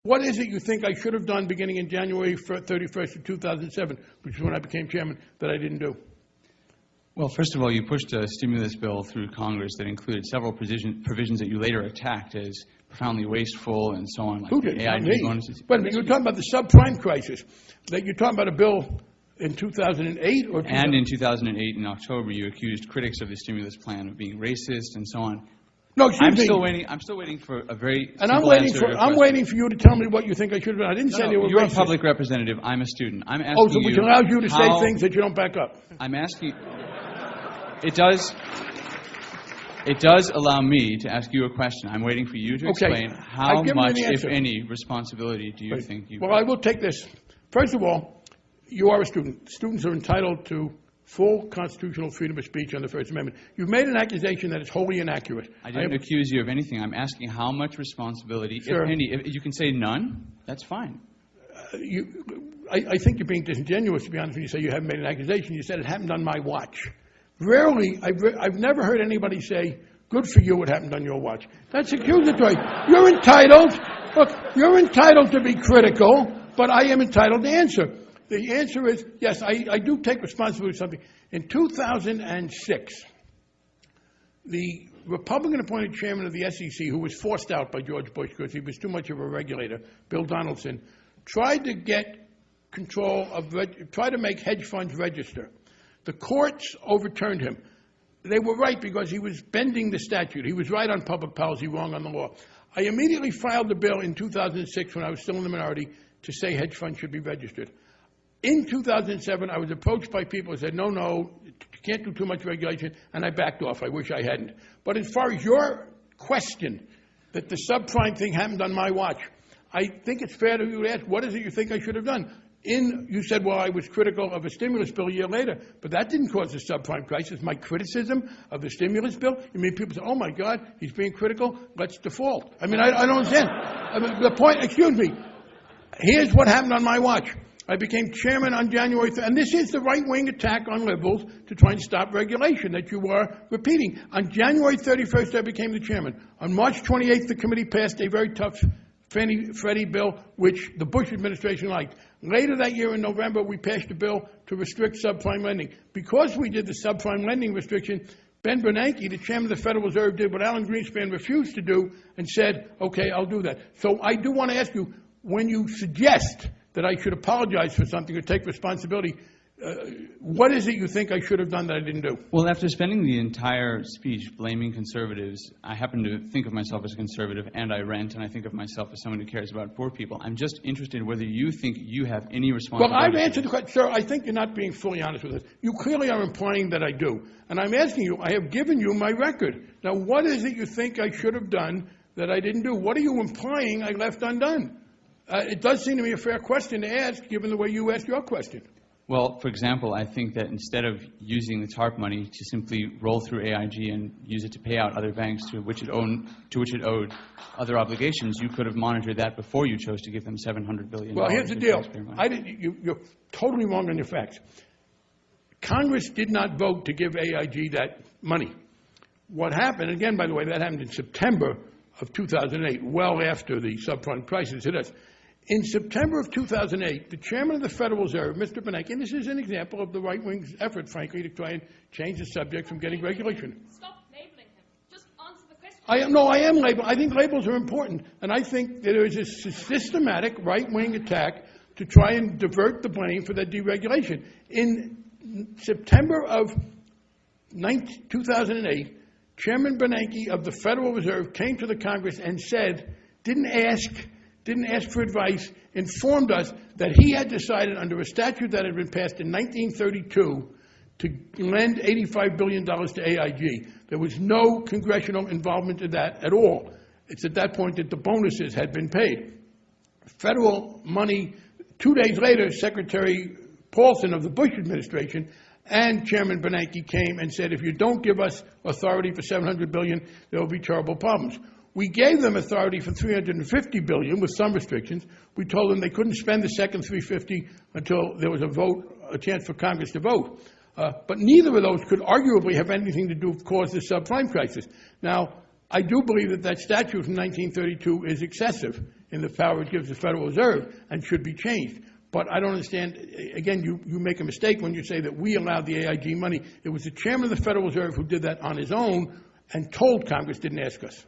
What is it you think I should have done beginning in January 31st of 2007, which is when I became chairman, that I didn't do? Well, first of all, you pushed a stimulus bill through Congress that included several provisions that you later attacked as profoundly wasteful and so on, like Who did? AIG bonuses. Wait a minute, you were talking about the subprime crisis. That you're talking about a bill in 2008 or? And in 2008, in October, you accused critics of the stimulus plan of being racist and so on. No, excuse me. I'm still waiting for a very and simple answer. I'm waiting for you to tell me what you think I should have done. I didn't say they were You're racist. a public representative. I'm a student. I'm asking you. Oh, so which allows you to say things that you don't back up. I'm asking. It does allow me to ask you a question. I'm waiting for you to explain how much, if any, responsibility do you think you have? Well, I will take this. First of all, you are a student. Students are entitled to full constitutional freedom of speech under the First Amendment. You've made an accusation that is wholly inaccurate. I didn't accuse you of anything. I'm asking how much responsibility, if any. If you can say none, that's fine. I think you're being disingenuous, to be honest, when you say you haven't made an accusation. You said it happened on my watch. Rarely, I've never heard anybody say, good for you, it happened on your watch. That's accusatory. You're entitled to be critical, but I am entitled to answer. The answer is, yes, I do take responsibility for something. In 2006, the Republican-appointed chairman of the SEC, who was forced out by George Bush because he was too much of a regulator, Bill Donaldson, tried to get control of, tried to make hedge funds register. The courts overturned him. They were right because he was bending the statute. He was right on public policy, wrong on the law. I immediately filed the bill in 2006 when I was still in the minority to say hedge funds should be registered. In 2007, I was approached by people who said, no, you can't do too much regulation, and I backed off. I wish I hadn't. But as far as your question that the subprime thing happened on my watch, I think it's fair to you to ask, what is it you think I should have done? You said, well, I was critical of a stimulus bill a year later, but that didn't cause the subprime crisis. My criticism of the stimulus bill, you mean people say, oh my God, he's being critical, let's default. I mean, I don't understand. I mean, the point, excuse me, here's what happened on my watch. I became chairman on January 3rd, and this is the right-wing attack on liberals to try and stop regulation that you are repeating. On January 31st, I became the chairman. On March 28th, the committee passed a very tough Freddie bill, which the Bush administration liked. Later that year in November, we passed a bill to restrict subprime lending. Because we did the subprime lending restriction, Ben Bernanke, the chairman of the Federal Reserve, did what Alan Greenspan refused to do and said, okay, I'll do that. So I do want to ask you, when you suggest that I should apologize for something or take responsibility, what is it you think I should have done that I didn't do? Well, after spending the entire speech blaming conservatives, I happen to think of myself as a conservative, and I rent, and I think of myself as someone who cares about poor people. I'm just interested in whether you think you have any responsibility. Well, I've answered the question. Sir, I think you're not being fully honest with us. You clearly are implying that I do. And I'm asking you, I have given you my record. Now, what is it you think I should have done that I didn't do? What are you implying I left undone? It does seem to me a fair question to ask, given the way you asked your question. Well, for example, I think that instead of using the TARP money to simply roll through AIG and use it to pay out other banks to which it owed other obligations, you could have monitored that before you chose to give them $700 billion. Well, here's the deal. You're totally wrong on your facts. Congress did not vote to give AIG that money. What happened, again, by the way, that happened in September of 2008, well after the subprime crisis hit us. In September of 2008, the chairman of the Federal Reserve, Mr. Bernanke, and this is an example of the right-wing's effort, frankly, to try and change the subject from getting regulation. Stop labeling him. Just answer the question. I am labeling. I think labels are important. And I think that there is a systematic right-wing attack to try and divert the blame for that deregulation. In September of 2008, Chairman Bernanke of the Federal Reserve came to the Congress and said, didn't ask for advice, informed us that he had decided under a statute that had been passed in 1932 to lend $85 billion to AIG. There was no congressional involvement in that at all. It's at that point that the bonuses had been paid. Federal money, 2 days later, Secretary Paulson of the Bush administration and Chairman Bernanke came and said, if you don't give us authority for $700 billion, there will be terrible problems. We gave them authority for $350 billion with some restrictions. We told them they couldn't spend the second $350 until there was a chance for Congress to vote. But neither of those could arguably have anything to do with cause the subprime crisis. Now, I do believe that statute from 1932 is excessive. in the power it gives the Federal Reserve and should be changed. But I don't understand, again, you make a mistake when you say that we allowed the AIG money. It was the chairman of the Federal Reserve who did that on his own and told Congress, didn't ask us.